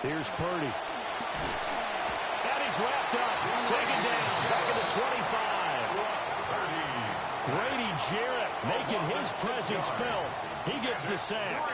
Here's Purdy. And he's wrapped up. Taken down. Back at the 25. Grady Jarrett making his presence felt. He gets the sack.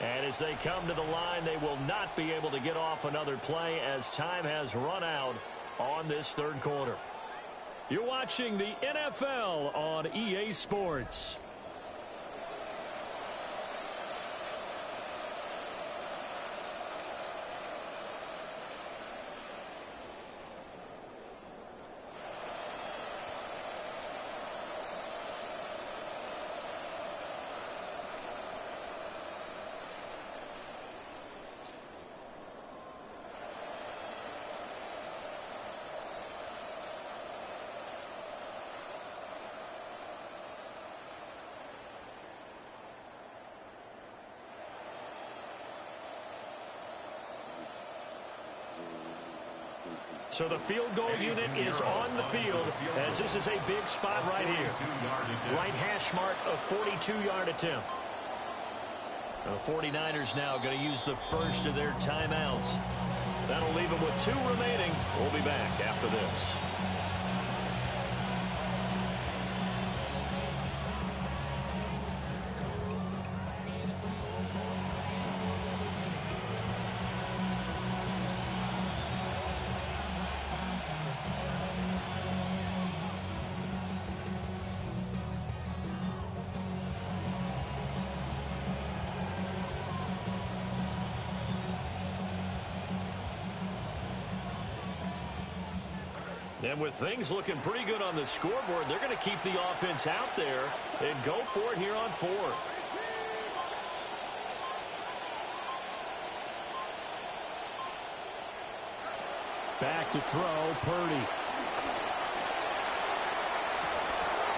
And as they come to the line, they will not be able to get off another play as time has run out on this third quarter. You're watching the NFL on EA Sports. So the field goal unit is on the field as this is a big spot right here. Right hash mark, a 42-yard attempt. The 49ers now going to use the first of their timeouts. That'll leave them with 2 remaining. We'll be back after this. And with things looking pretty good on the scoreboard, they're going to keep the offense out there and go for it here on 4th. Back to throw, Purdy.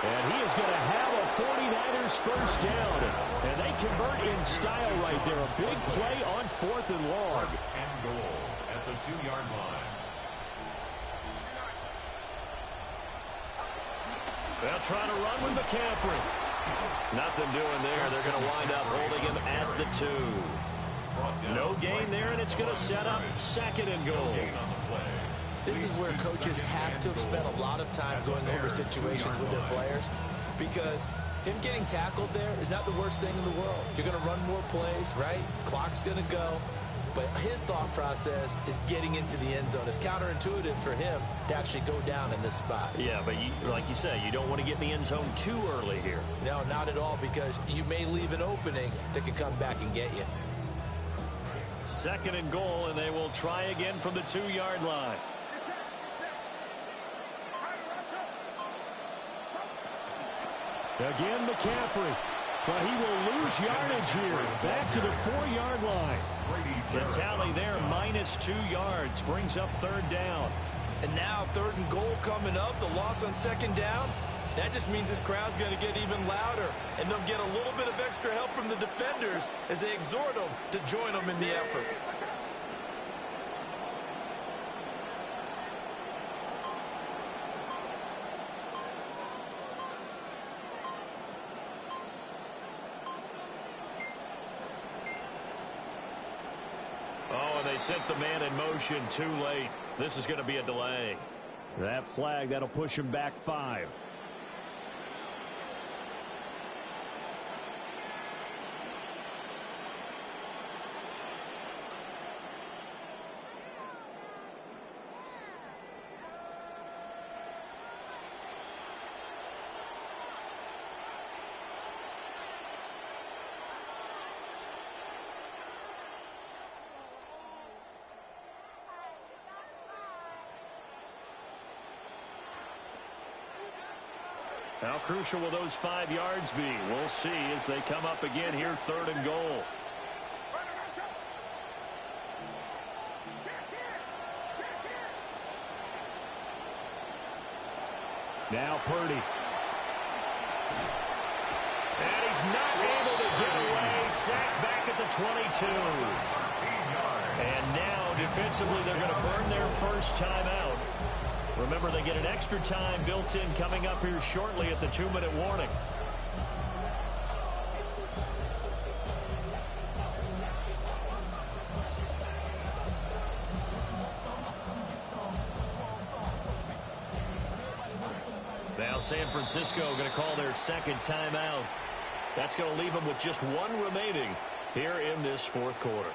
And he is going to have a 49ers first down. And they convert in style right there. A big play on 4th and long. And goal at the 2-yard line. They'll try to run with McCaffrey. Nothing doing there. They're going to wind up holding him at the 2. No gain there, and it's going to set up 2nd and goal. This is where coaches have to have spent a lot of time going over situations with their players, because him getting tackled there is not the worst thing in the world. You're going to run more plays, right? Clock's going to go. But his thought process is getting into the end zone. It's counterintuitive for him to actually go down in this spot. Yeah, but like you say, you don't want to get in the end zone too early here. No, not at all, because you may leave an opening that can come back and get you. 2nd and goal, and they will try again from the 2-yard line. Again, McCaffrey. But he will lose yardage here. Back to the 4-yard line. The tally there, -2 yards. Brings up 3rd down. And now 3rd and goal coming up. The loss on 2nd down. That just means this crowd's going to get even louder. And they'll get a little bit of extra help from the defenders as they exhort them to join them in the effort. Oh, and they sent the man in motion too late. This is going to be a delay. That flag, that'll push him back 5. How crucial will those 5 yards be? We'll see as they come up again here, 3rd and goal. Now Purdy. And he's not able to get away. Sacked back at the 22. And now defensively they're going to burn their first timeout. Remember, they get an extra time built in coming up here shortly at the 2-minute warning. Now San Francisco going to call their 2nd timeout. That's going to leave them with just 1 remaining here in this 4th quarter.